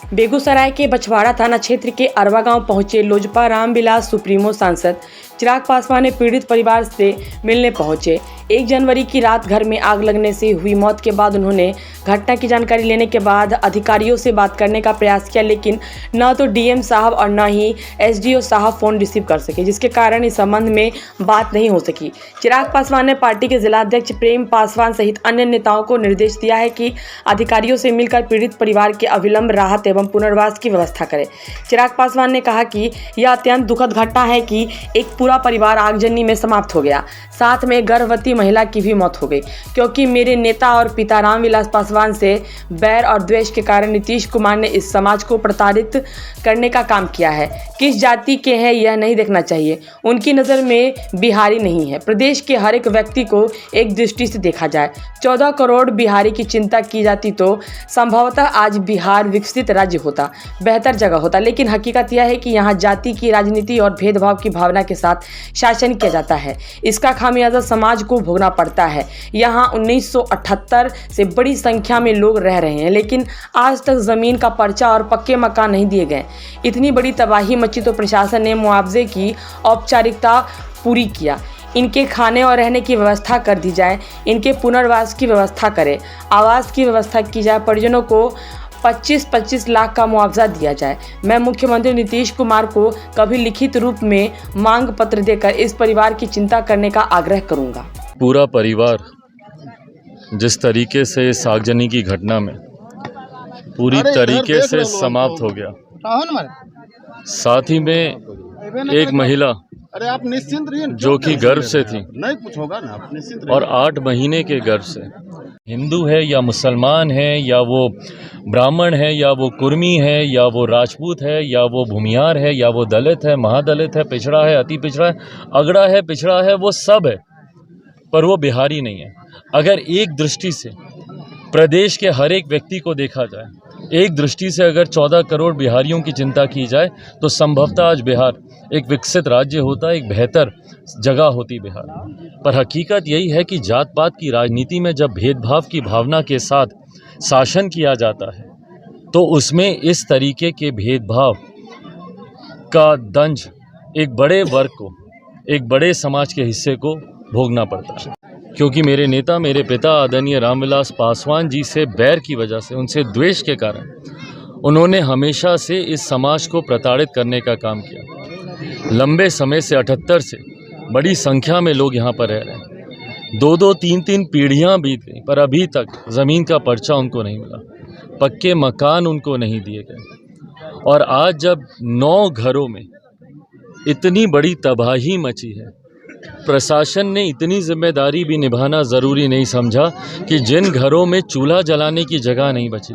बेगूसराय के बछवाड़ा थाना क्षेत्र के अरवा गांव पहुंचे लोजपा रामविलास सुप्रीमो सांसद चिराग पासवान ने पीड़ित परिवार से मिलने पहुंचे। 1 जनवरी की रात घर में आग लगने से हुई मौत के बाद उन्होंने घटना की जानकारी लेने के बाद अधिकारियों से बात करने का प्रयास किया, लेकिन न तो डीएम साहब और न ही एसडीओ साहब फोन रिसीव कर सके, जिसके कारण इस संबंध में बात नहीं हो सकी। चिराग पासवान ने पार्टी के जिलाध्यक्ष प्रेम पासवान सहित अन्य नेताओं को निर्देश दिया है कि अधिकारियों से मिलकर पीड़ित परिवार के अविलंब राहत एवं पुनर्वास की व्यवस्था करें। चिराग पासवान ने कहा कि यह अत्यंत दुखद घटना है कि एक पूरा परिवार आगजनी में समाप्त हो गया, साथ में गर्भवती महिला की भी मौत हो गई, क्योंकि मेरे नेता और पिता रामविलास पासवान से बैर और द्वेष के कारण नीतीश कुमार ने इस समाज को प्रताड़ित करने का काम किया है। किस जाति के हैं यह नहीं देखना चाहिए, उनकी नज़र में बिहारी नहीं है। प्रदेश के हर एक व्यक्ति को एक दृष्टि से देखा जाए। 14 करोड़ बिहारी की चिंता की जाती तो संभवतः आज बिहार विकसित राज्य होता, बेहतर जगह होता, लेकिन हकीकत यह है कि यहाँ जाति की राजनीति और भेदभाव की भावना के साथ शासन किया जाता है। इसका खामियाजा समाज को भोगना पड़ता है। यहाँ 1978 से बड़ी संख्या में लोग रह रहे हैं, लेकिन आज तक जमीन का पर्चा और पक्के मकान नहीं दिए गए। इतनी बड़ी तबाही मची तो प्रशासन ने मुआवजे की औपचारिकता पूरी किया। इनके खाने और रहने की व्यवस्था कर दी जाए, इनके पुनर्वास की व्यवस्था करें, आवास की व्यवस्था की जाए, परिजनों को 25-25 लाख का मुआवजा दिया जाए। मैं मुख्यमंत्री नीतीश कुमार को कभी लिखित रूप में मांग पत्र देकर इस परिवार की चिंता करने का आग्रह करूंगा। पूरा परिवार जिस तरीके से इस आगजनी की घटना में पूरी तरीके से समाप्त हो गया, साथ ही में एक महिला आप निश्चिंत रहिए, जो कि गर्भ से थी नहीं कुछ होगा ना, आप निश्चिंत रहिए। और 8 महीने के गर्भ से, हिंदू है या मुसलमान है या वो ब्राह्मण है या वो कुर्मी है या वो राजपूत है या वो भूमियार है या वो दलित है, महादलित है, पिछड़ा है, अति पिछड़ा है, अगड़ा है, पिछड़ा है, वो सब है, पर वो बिहारी नहीं है। अगर एक दृष्टि से प्रदेश के हर एक व्यक्ति को देखा जाए, एक दृष्टि से अगर 14 करोड़ बिहारियों की चिंता की जाए तो संभवतः आज बिहार एक विकसित राज्य होता, एक बेहतर जगह होती बिहार। पर हकीकत यही है कि जात पात की राजनीति में जब भेदभाव की भावना के साथ शासन किया जाता है तो उसमें इस तरीके के भेदभाव का दंश एक बड़े वर्ग को, एक बड़े समाज के हिस्से को भोगना पड़ता है। क्योंकि मेरे नेता, मेरे पिता आदरणीय रामविलास पासवान जी से बैर की वजह से, उनसे द्वेष के कारण उन्होंने हमेशा से इस समाज को प्रताड़ित करने का काम किया। लंबे समय से 78 से बड़ी संख्या में लोग यहाँ पर रह रहे हैं। 2-2, 3-3 पीढ़ियाँ बीत गई, पर अभी तक ज़मीन का पर्चा उनको नहीं मिला, पक्के मकान उनको नहीं दिए गए। और आज जब 9 घरों में इतनी बड़ी तबाही मची है, प्रशासन ने इतनी जिम्मेदारी भी निभाना ज़रूरी नहीं समझा कि जिन घरों में चूल्हा जलाने की जगह नहीं बची,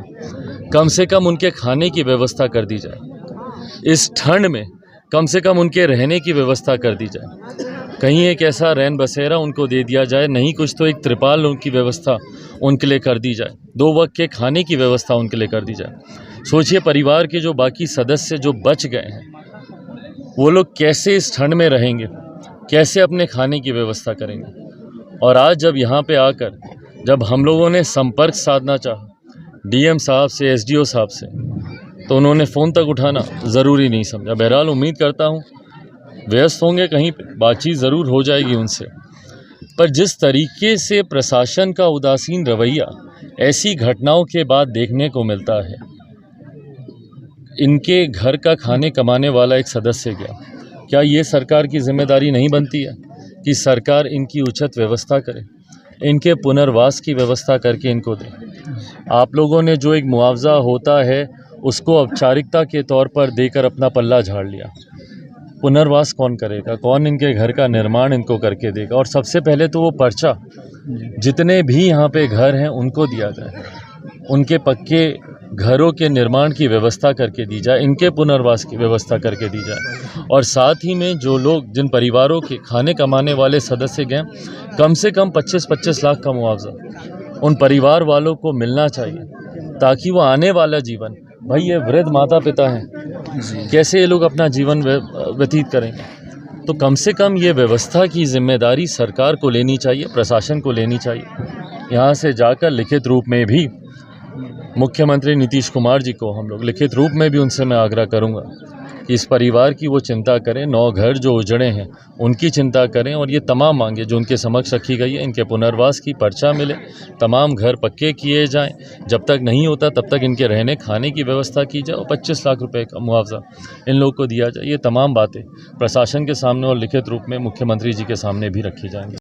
कम से कम उनके खाने की व्यवस्था कर दी जाए। इस ठंड में कम से कम उनके रहने की व्यवस्था कर दी जाए। कहीं एक ऐसा रैन बसेरा उनको दे दिया जाए, नहीं कुछ तो एक त्रिपाल उनकी व्यवस्था उनके लिए कर दी जाए, 2 वक्त के खाने की व्यवस्था उनके लिए कर दी जाए। सोचिए परिवार के जो बाकी सदस्य जो बच गए हैं, वो लोग कैसे इस ठंड में रहेंगे, कैसे अपने खाने की व्यवस्था करेंगे। और आज जब यहाँ पे आकर जब हम लोगों ने संपर्क साधना चाहा डीएम साहब से, एसडीओ साहब से, तो उन्होंने फ़ोन तक उठाना ज़रूरी नहीं समझा। बहरहाल उम्मीद करता हूँ व्यस्त होंगे, कहीं पे बातचीत ज़रूर हो जाएगी उनसे। पर जिस तरीके से प्रशासन का उदासीन रवैया ऐसी घटनाओं के बाद देखने को मिलता है, इनके घर का खाने कमाने वाला एक सदस्य गया, क्या ये सरकार की जिम्मेदारी नहीं बनती है कि सरकार इनकी उचित व्यवस्था करे, इनके पुनर्वास की व्यवस्था करके इनको दे। आप लोगों ने जो एक मुआवजा होता है उसको औपचारिकता के तौर पर देकर अपना पल्ला झाड़ लिया। पुनर्वास कौन करेगा, कौन इनके घर का निर्माण इनको करके देगा? और सबसे पहले तो वो पर्चा जितने भी यहाँ पे घर हैं उनको दिया जाए, उनके पक्के घरों के निर्माण की व्यवस्था करके दी जाए, इनके पुनर्वास की व्यवस्था करके दी जाए। और साथ ही में जो लोग, जिन परिवारों के खाने कमाने वाले सदस्य गए, कम से कम 25-25 लाख का मुआवजा उन परिवार वालों को मिलना चाहिए, ताकि वो आने वाला जीवन, भाई ये वृद्ध माता पिता हैं, कैसे ये लोग अपना जीवन व्यतीत करेंगे। तो कम से कम ये व्यवस्था की जिम्मेदारी सरकार को लेनी चाहिए, प्रशासन को लेनी चाहिए। यहाँ से जाकर लिखित रूप में भी मुख्यमंत्री नीतीश कुमार जी को हम लोग लिखित रूप में भी उनसे मैं आग्रह करूंगा कि इस परिवार की वो चिंता करें, 9 घर जो उजड़े हैं उनकी चिंता करें और ये तमाम मांगे जो उनके समक्ष रखी गई है, इनके पुनर्वास की पर्चा मिले, तमाम घर पक्के किए जाएं। जब तक नहीं होता तब तक इनके रहने खाने की व्यवस्था की जाए और 25 लाख रुपए का मुआवजा इन लोगों को दिया जाए। ये तमाम बातें प्रशासन के सामने और लिखित रूप में मुख्यमंत्री जी के सामने भी रखी जाएंगी।